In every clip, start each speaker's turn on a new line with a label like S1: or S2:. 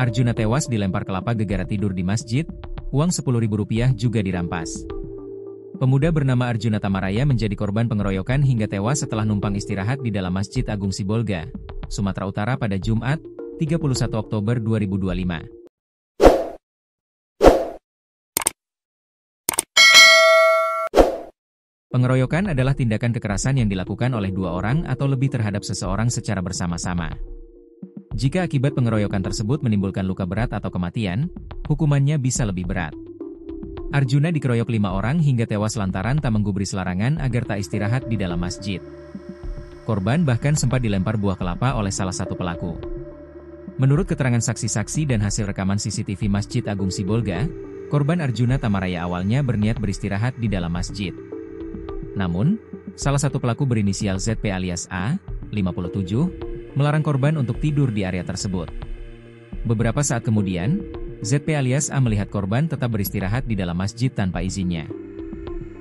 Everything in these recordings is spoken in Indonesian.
S1: Arjuna tewas dilempar kelapa gegara tidur di masjid, uang Rp10.000 juga dirampas. Pemuda bernama Arjuna Tamaraya menjadi korban pengeroyokan hingga tewas setelah numpang istirahat di dalam Masjid Agung Sibolga, Sumatera Utara pada Jumat, 31 Oktober 2025. Pengeroyokan adalah tindakan kekerasan yang dilakukan oleh dua orang atau lebih terhadap seseorang secara bersama-sama. Jika akibat pengeroyokan tersebut menimbulkan luka berat atau kematian, hukumannya bisa lebih berat. Arjuna dikeroyok 5 orang hingga tewas lantaran tak menggubris larangan agar tak istirahat di dalam masjid. Korban bahkan sempat dilempar buah kelapa oleh salah satu pelaku. Menurut keterangan saksi-saksi dan hasil rekaman CCTV Masjid Agung Sibolga, korban Arjuna Tamaraya awalnya berniat beristirahat di dalam masjid. Namun, salah satu pelaku berinisial ZP alias A, 57, melarang korban untuk tidur di area tersebut. Beberapa saat kemudian, ZP alias A melihat korban tetap beristirahat di dalam masjid tanpa izinnya.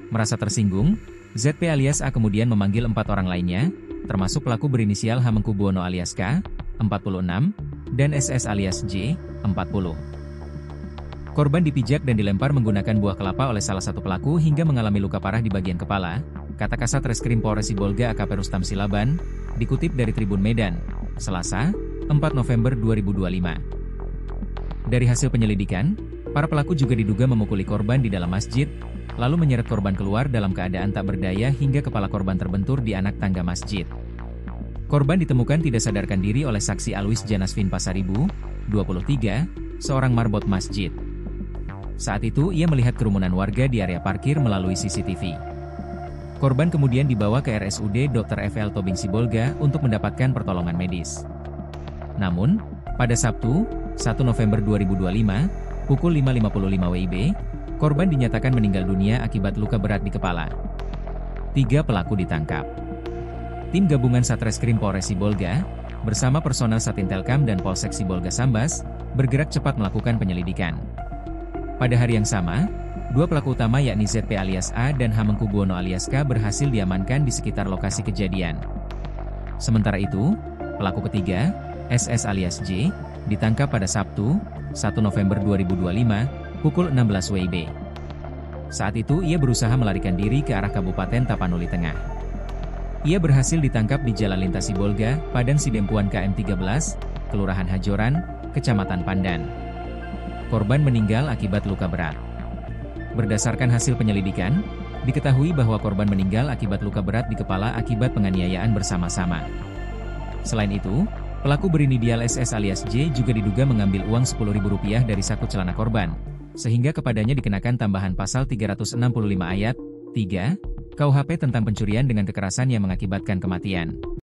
S1: Merasa tersinggung, ZP alias A kemudian memanggil 4 orang lainnya, termasuk pelaku berinisial Hamengkubuwono alias K, 46, dan SS alias J, 40. Korban dipijak dan dilempar menggunakan buah kelapa oleh salah satu pelaku hingga mengalami luka parah di bagian kepala, kata Kasat Reskrim Polres Sibolga AKP Rustam Silaban, dikutip dari Tribun Medan, Selasa, 4 November 2025. Dari hasil penyelidikan, para pelaku juga diduga memukuli korban di dalam masjid, lalu menyeret korban keluar dalam keadaan tak berdaya hingga kepala korban terbentur di anak tangga masjid. Korban ditemukan tidak sadarkan diri oleh saksi Alwis Janasvin Pasaribu, 23, seorang marbot masjid. Saat itu ia melihat kerumunan warga di area parkir melalui CCTV. Korban kemudian dibawa ke RSUD Dr. FL Tobing Sibolga untuk mendapatkan pertolongan medis. Namun, pada Sabtu, 1 November 2025, pukul 5.55 WIB, korban dinyatakan meninggal dunia akibat luka berat di kepala. 3 pelaku ditangkap. Tim gabungan Satreskrim Polres Sibolga, bersama personel Satintelkam dan Polsek Sibolga Sambas, bergerak cepat melakukan penyelidikan. Pada hari yang sama, 2 pelaku utama yakni ZP alias A dan Hamengkubuwono alias K berhasil diamankan di sekitar lokasi kejadian. Sementara itu, pelaku ketiga, SS alias J, ditangkap pada Sabtu, 1 November 2025, pukul 16 WIB. Saat itu ia berusaha melarikan diri ke arah Kabupaten Tapanuli Tengah. Ia berhasil ditangkap di Jalan Lintas Sibolga, Padan Sidempuan KM 13, Kelurahan Hajoran, Kecamatan Pandan. Korban meninggal akibat luka berat. Berdasarkan hasil penyelidikan, diketahui bahwa korban meninggal akibat luka berat di kepala akibat penganiayaan bersama-sama. Selain itu, pelaku berinisial SS alias J juga diduga mengambil uang Rp10.000 dari saku celana korban, sehingga kepadanya dikenakan tambahan pasal 365 ayat 3 KUHP tentang pencurian dengan kekerasan yang mengakibatkan kematian.